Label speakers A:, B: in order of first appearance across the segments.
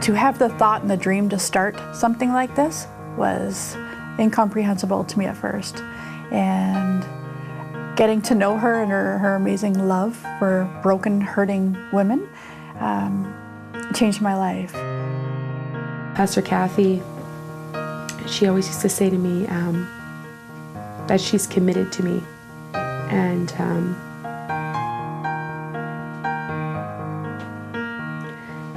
A: To have the thought and the dream to start something like this was incomprehensible to me at first. And getting to know her and her amazing love for broken, hurting women changed my life.
B: Pastor Cathy, she always used to say to me that she's committed to me. And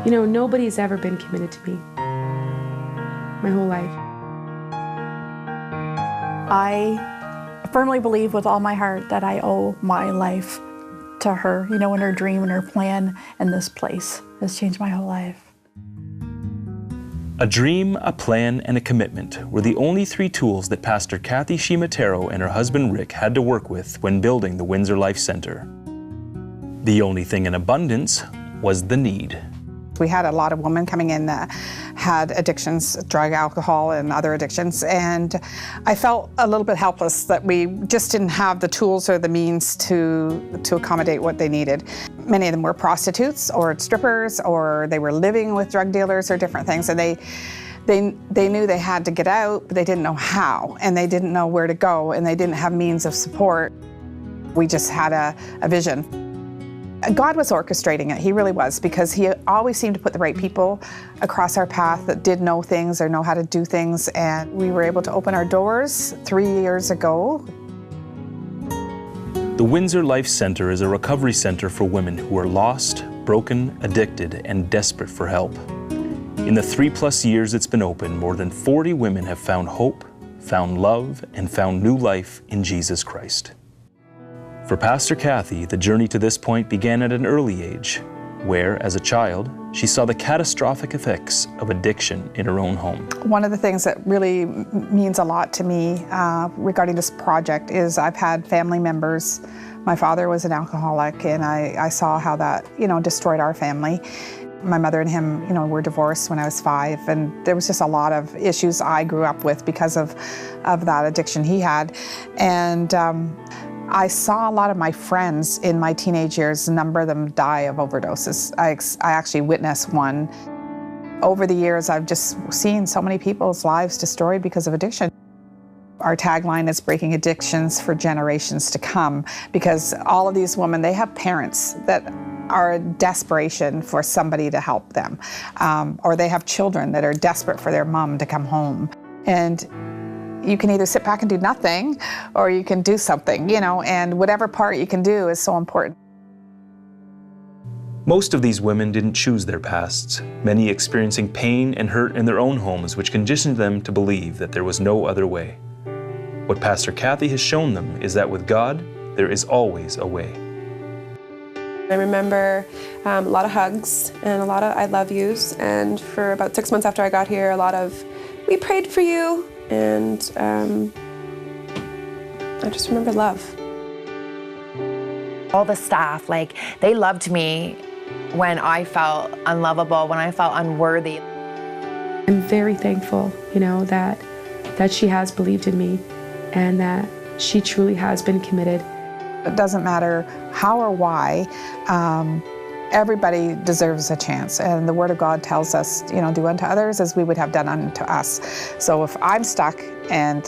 B: you know, nobody's ever been committed to me my whole life.
A: I firmly believe with all my heart that I owe my life to her, you know, and her dream and her plan, and this place has changed my whole life.
C: A dream, a plan, and a commitment were the only three tools that Pastor Cathy Ciaramitaro and her husband Rick had to work with when building the Windsor Life Center. The only thing in abundance was the need.
D: We had a lot of women coming in that had addictions, drug, alcohol, and other addictions, and I felt a little bit helpless that we just didn't have the tools or the means to accommodate what they needed. Many of them were prostitutes or strippers, or they were living with drug dealers or different things, and they knew they had to get out, but they didn't know how, and they didn't know where to go, and they didn't have means of support. We just had a vision. God was orchestrating it, He really was, because He always seemed to put the right people across our path that did know things or know how to do things, and we were able to open our doors 3 years ago.
C: The Windsor Life Center is a recovery center for women who are lost, broken, addicted, and desperate for help. In the 3+ years it's been open, more than 40 women have found hope, found love, and found new life in Jesus Christ. For Pastor Cathy, the journey to this point began at an early age, where, as a child, she saw the catastrophic effects of addiction in her own home.
D: One of the things that really means a lot to me regarding this project is I've had family members. My father was an alcoholic, and I saw how that, you know, destroyed our family. My mother and him, you know, were divorced when I was 5, and there was just a lot of issues I grew up with because of that addiction he had. And I saw a lot of my friends in my teenage years, a number of them die of overdoses. I actually witnessed one. Over the years, I've just seen so many people's lives destroyed because of addiction. Our tagline is breaking addictions for generations to come, because all of these women, they have parents that are in desperation for somebody to help them, or they have children that are desperate for their mom to come home. And you can either sit back and do nothing, or you can do something, you know, and whatever part you can do is so important.
C: Most of these women didn't choose their pasts, many experiencing pain and hurt in their own homes, which conditioned them to believe that there was no other way. What Pastor Cathy has shown them is that with God, there is always a way.
E: I remember a lot of hugs and a lot of I love yous, and for about 6 months after I got here, a lot of "we prayed for you," and I just remember love.
F: All the staff, like, they loved me when I felt unlovable, when I felt unworthy.
B: I'm very thankful, you know, that she has believed in me and that she truly has been committed.
D: It doesn't matter how or why, everybody deserves a chance. And the Word of God tells us, you know, do unto others as we would have done unto us. So if I'm stuck and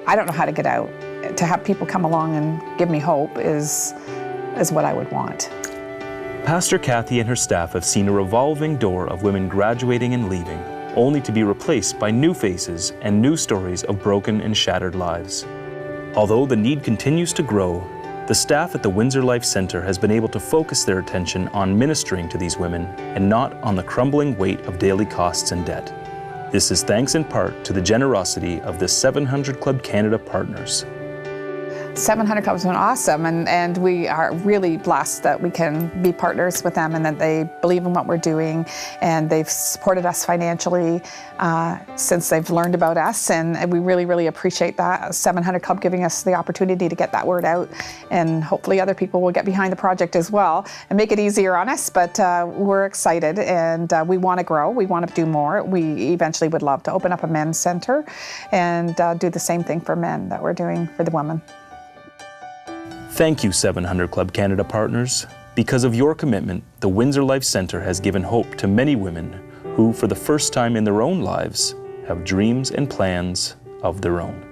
D: I don't know how to get out, to have people come along and give me hope is what I would want.
C: Pastor Cathy and her staff have seen a revolving door of women graduating and leaving, only to be replaced by new faces and new stories of broken and shattered lives. Although the need continues to grow, the staff at the Windsor Life Center has been able to focus their attention on ministering to these women and not on the crumbling weight of daily costs and debt. This is thanks in part to the generosity of the 700 Club Canada partners.
D: 700 Club's been awesome, and we are really blessed that we can be partners with them and that they believe in what we're doing, and they've supported us financially since they've learned about us, and we really, really appreciate that. 700 Club giving us the opportunity to get that word out, and hopefully other people will get behind the project as well and make it easier on us, but we're excited, and we want to grow, we want to do more. We eventually would love to open up a men's center and do the same thing for men that we're doing for the women.
C: Thank you, 700 Club Canada partners. Because of your commitment, the Windsor Life Center has given hope to many women who, for the first time in their own lives, have dreams and plans of their own.